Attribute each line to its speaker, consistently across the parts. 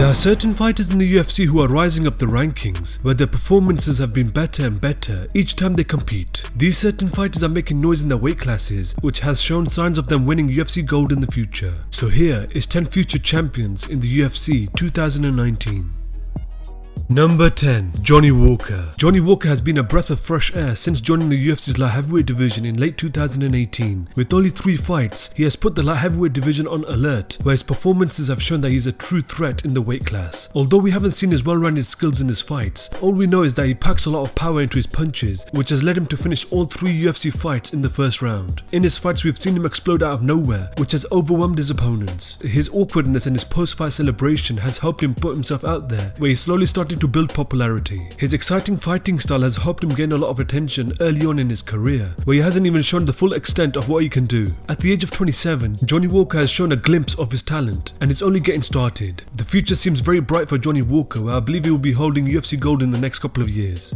Speaker 1: There are certain fighters in the UFC who are rising up the rankings, where their performances have been better and better each time they compete. These certain fighters are making noise in their weight classes, which has shown signs of them winning UFC gold in the future. So here is 10 future champions in the UFC 2019. Number 10. Johny Walker. Johny Walker has been a breath of fresh air since joining the UFC's light heavyweight division in late 2018. With only 3 fights, he has put the light heavyweight division on alert, where his performances have shown that he's a true threat in the weight class. Although we haven't seen his well-rounded skills in his fights, all we know is that he packs a lot of power into his punches, which has led him to finish all 3 UFC fights in the first round. In his fights, we've seen him explode out of nowhere, which has overwhelmed his opponents. His awkwardness and his post-fight celebration has helped him put himself out there, where he's slowly starting to build popularity. His exciting fighting style has helped him gain a lot of attention early on in his career, where he hasn't even shown the full extent of what he can do. At the age of 27, Johny Walker has shown a glimpse of his talent, and it's only getting started. The future seems very bright for Johny Walker, where I believe he will be holding UFC gold in the next couple of years.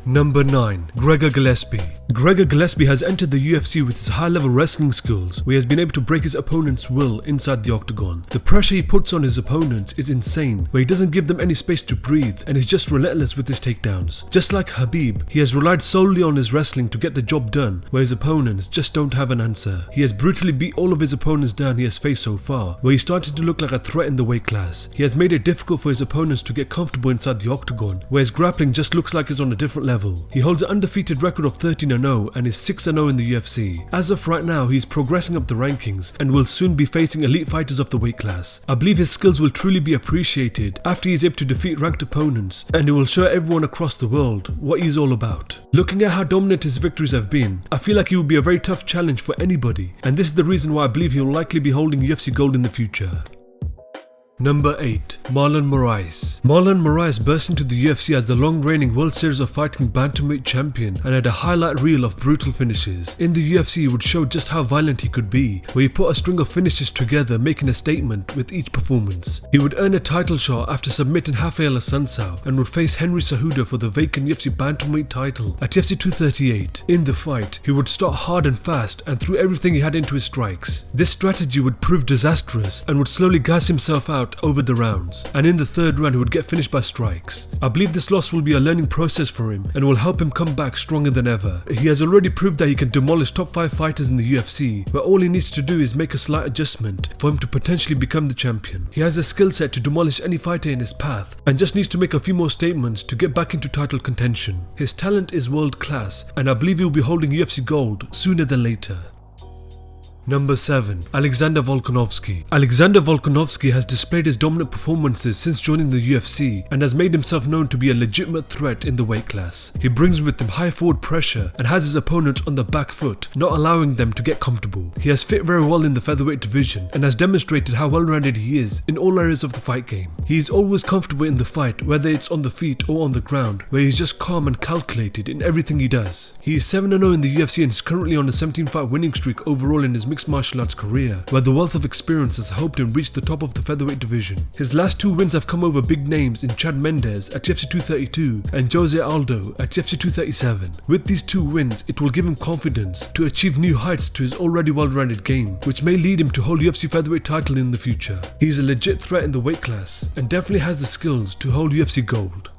Speaker 1: Number 9. Gregor Gillespie. Gregor Gillespie has entered the UFC with his high-level wrestling skills, where he has been able to break his opponent's will inside the octagon. The pressure he puts on his opponents is insane, where he doesn't give them any space to breathe and is just relentless with his takedowns. Just like Khabib, he has relied solely on his wrestling to get the job done, where his opponents just don't have an answer. He has brutally beat all of his opponents down he has faced so far, where he started to look like a threat in the weight class. He has made it difficult for his opponents to get comfortable inside the octagon, where his grappling just looks like it's on a different level. He holds an undefeated record of 13-0 and is 6-0 in the UFC. As of right now, he's progressing up the rankings and will soon be facing elite fighters of the weight class. I believe his skills will truly be appreciated after he's able to defeat ranked opponents, and it will show everyone across the world what he's all about. Looking at how dominant his victories have been, I feel like he will be a very tough challenge for anybody, and this is the reason why I believe he will likely be holding UFC gold in the future. Number 8. Marlon Moraes. Marlon Moraes burst into the UFC as the long-reigning World Series of Fighting bantamweight champion and had a highlight reel of brutal finishes. In the UFC, he would show just how violent he could be, where he put a string of finishes together, making a statement with each performance. He would earn a title shot after submitting Rafael Assunção and would face Henry Cejudo for the vacant UFC bantamweight title at UFC 238. In the fight, he would start hard and fast and threw everything he had into his strikes. This strategy would prove disastrous and would slowly gas himself out over the rounds, and in the 3rd round he would get finished by strikes. I believe this loss will be a learning process for him and will help him come back stronger than ever. He has already proved that he can demolish top 5 fighters in the UFC, where all he needs to do is make a slight adjustment for him to potentially become the champion. He has a skill set to demolish any fighter in his path and just needs to make a few more statements to get back into title contention. His talent is world class, and I believe he will be holding UFC gold sooner than later. Number 7. Alexander Volkanovski. Alexander Volkanovski has displayed his dominant performances since joining the UFC and has made himself known to be a legitimate threat in the weight class. He brings with him high forward pressure and has his opponents on the back foot, not allowing them to get comfortable. He has fit very well in the featherweight division and has demonstrated how well-rounded he is in all areas of the fight game. He is always comfortable in the fight, whether it's on the feet or on the ground, where he's just calm and calculated in everything he does. He is 7-0 in the UFC and is currently on a 17-fight winning streak overall in his mixed martial arts career, where the wealth of experience has helped him reach the top of the featherweight division. His last 2 wins have come over big names in Chad Mendes at UFC 232 and Jose Aldo at UFC 237. With these 2 wins, it will give him confidence to achieve new heights to his already well-rounded game, which may lead him to hold UFC featherweight title in the future. He is a legit threat in the weight class and definitely has the skills to hold UFC gold.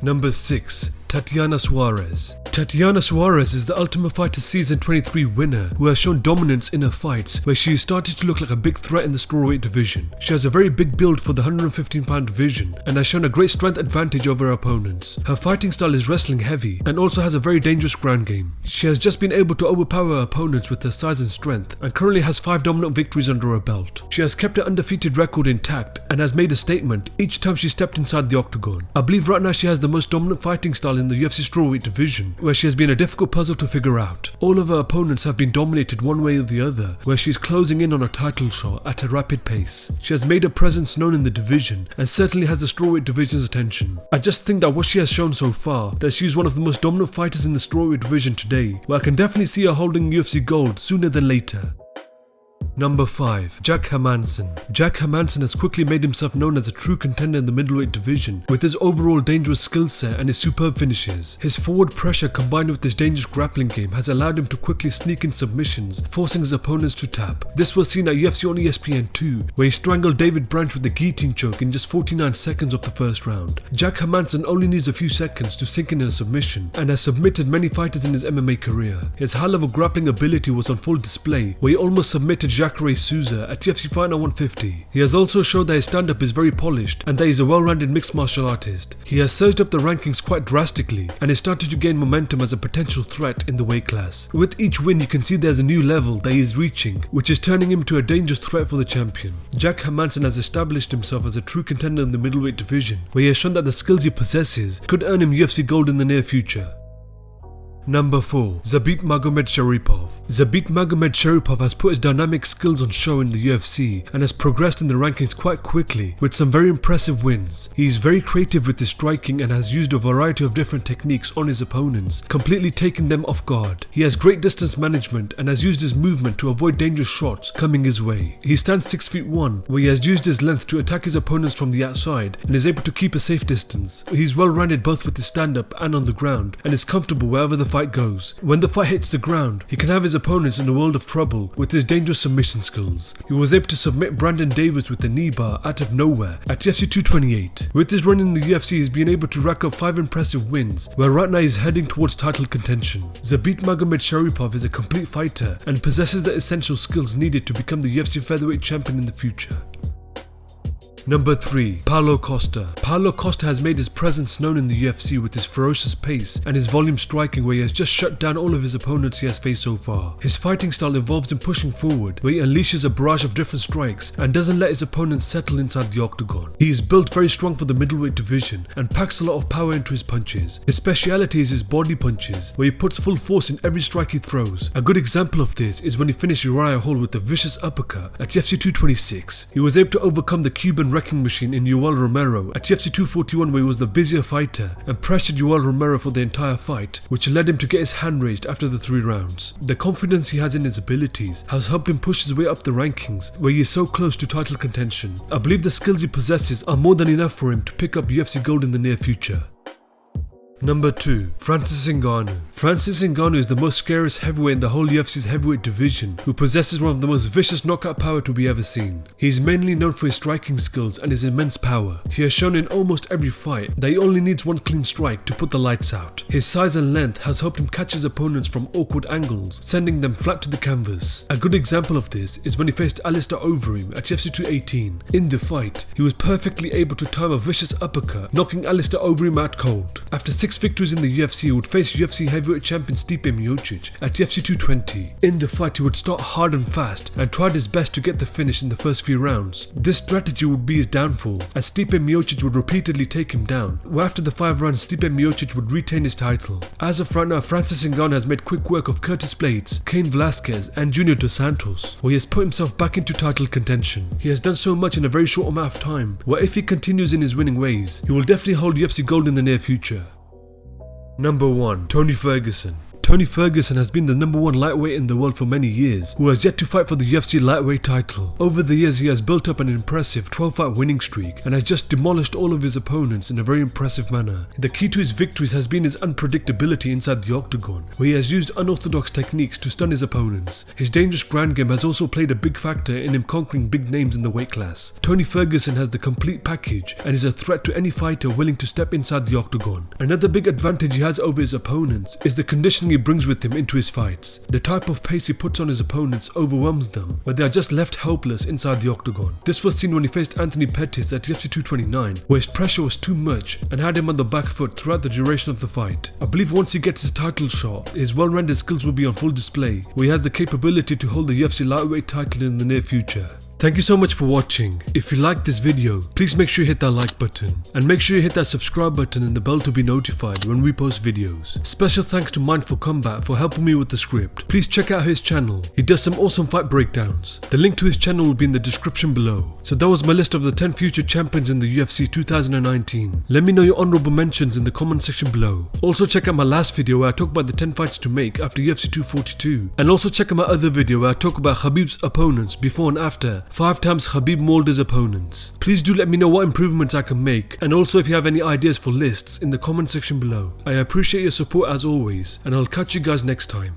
Speaker 1: Number 6. Tatiana Suarez. Tatiana Suarez is the Ultimate Fighter Season 23 winner who has shown dominance in her fights, where she is starting to look like a big threat in the strawweight division. She has a very big build for the 115-pound division and has shown a great strength advantage over her opponents. Her fighting style is wrestling heavy and also has a very dangerous ground game. She has just been able to overpower her opponents with her size and strength and currently has 5 dominant victories under her belt. She has kept her undefeated record intact and has made a statement each time she stepped inside the octagon. I believe right now she has the most dominant fighting style in the UFC strawweight division, where she has been a difficult puzzle to figure out. All of her opponents have been dominated one way or the other, where she is closing in on a title shot at a rapid pace. She has made her presence known in the division and certainly has the strawweight division's attention. I just think that what she has shown so far, that she is one of the most dominant fighters in the strawweight division today, where I can definitely see her holding UFC gold sooner than later. Number 5. Jack Hermanson. Jack Hermanson has quickly made himself known as a true contender in the middleweight division with his overall dangerous skill set and his superb finishes. His forward pressure combined with his dangerous grappling game has allowed him to quickly sneak in submissions, forcing his opponents to tap. This was seen at UFC on ESPN2, where he strangled David Branch with the guillotine choke in just 49 seconds of the first round. Jack Hermanson only needs a few seconds to sink in a submission and has submitted many fighters in his MMA career. His high-level grappling ability was on full display, where he almost submitted Jacare Souza at UFC Fight Night 150. He has also showed that his stand-up is very polished and that he is a well-rounded mixed martial artist. He has surged up the rankings quite drastically and is starting to gain momentum as a potential threat in the weight class. With each win, you can see there's a new level that he is reaching, which is turning him to a dangerous threat for the champion. Jack Hermanson has established himself as a true contender in the middleweight division, where he has shown that the skills he possesses could earn him UFC gold in the near future. Number 4. Zabit Magomedsharipov. Zabit Magomedsharipov has put his dynamic skills on show in the UFC and has progressed in the rankings quite quickly with some very impressive wins. He is very creative with his striking and has used a variety of different techniques on his opponents, completely taking them off guard. He has great distance management and has used his movement to avoid dangerous shots coming his way. He stands 6'1", where he has used his length to attack his opponents from the outside and is able to keep a safe distance. He is well rounded both with his stand-up and on the ground and is comfortable wherever the fight goes. When the fight hits the ground, he can have his opponents in a world of trouble with his dangerous submission skills. He was able to submit Brandon Davis with the knee bar out of nowhere at UFC 228. With his run in the UFC, he's been able to rack up 5 impressive wins, where right now he's heading towards title contention. Zabit Magomedsharipov is a complete fighter and possesses the essential skills needed to become the UFC featherweight champion in the future. Number 3. Paulo Costa. Paulo Costa has made his presence known in the UFC with his ferocious pace and his volume striking, where he has just shut down all of his opponents he has faced so far. His fighting style involves him pushing forward, where he unleashes a barrage of different strikes and doesn't let his opponents settle inside the octagon. He is built very strong for the middleweight division and packs a lot of power into his punches. His speciality is his body punches, where he puts full force in every strike he throws. A good example of this is when he finished Uriah Hall with a vicious uppercut at UFC 226. He was able to overcome the Cuban wrecking machine in Yoel Romero at UFC 241, where he was the busier fighter and pressured Yoel Romero for the entire fight, which led him to get his hand raised after the 3 rounds. The confidence he has in his abilities has helped him push his way up the rankings, where he is so close to title contention. I believe the skills he possesses are more than enough for him to pick up UFC gold in the near future. Number 2. Francis Ngannou. Francis Ngannou is the most scariest heavyweight in the whole UFC's heavyweight division, who possesses one of the most vicious knockout power to be ever seen. He is mainly known for his striking skills and his immense power. He has shown in almost every fight that he only needs one clean strike to put the lights out. His size and length has helped him catch his opponents from awkward angles, sending them flat to the canvas. A good example of this is when he faced Alistair Overeem at UFC 218. In the fight, he was perfectly able to time a vicious uppercut, knocking Alistair Overeem out cold. After 6 victories in the UFC, he would face UFC heavyweight champion Stipe Miocic at UFC 220. In the fight, he would start hard and fast and tried his best to get the finish in the first few rounds. This strategy would be his downfall, as Stipe Miocic would repeatedly take him down, where after the 5 rounds, Stipe Miocic would retain his title. As of right now, Francis Ngannou has made quick work of Curtis Blades, Cain Velasquez and Junior Dos Santos, where he has put himself back into title contention. He has done so much in a very short amount of time, where if he continues in his winning ways, he will definitely hold UFC gold in the near future. Number 1. Tony Ferguson. Tony Ferguson has been the number 1 lightweight in the world for many years, who has yet to fight for the UFC lightweight title. Over the years, he has built up an impressive 12-fight winning streak and has just demolished all of his opponents in a very impressive manner. The key to his victories has been his unpredictability inside the octagon, where he has used unorthodox techniques to stun his opponents. His dangerous ground game has also played a big factor in him conquering big names in the weight class. Tony Ferguson has the complete package and is a threat to any fighter willing to step inside the octagon. Another big advantage he has over his opponents is the conditioning he brings with him into his fights. The type of pace he puts on his opponents overwhelms them, where they are just left helpless inside the octagon. This was seen when he faced Anthony Pettis at UFC 229, where his pressure was too much and had him on the back foot throughout the duration of the fight. I believe once he gets his title shot, his well-rounded skills will be on full display, where he has the capability to hold the UFC lightweight title in the near future. Thank you so much for watching. If you liked this video, please make sure you hit that like button and make sure you hit that subscribe button and the bell to be notified when we post videos. Special thanks to Mindful Combat for helping me with the script. Please check out his channel. He does some awesome fight breakdowns. The link to his channel will be in the description below. So that was my list of the 10 future champions in the UFC 2019. Let me know your honorable mentions in the comment section below. Also check out my last video where I talk about the 10 fights to make after UFC 242. And also check out my other video where I talk about Khabib's opponents before and after 5 times Khabib mauled his opponents. Please do let me know what improvements I can make, and also if you have any ideas for lists in the comment section below. I appreciate your support as always, and I'll catch you guys next time.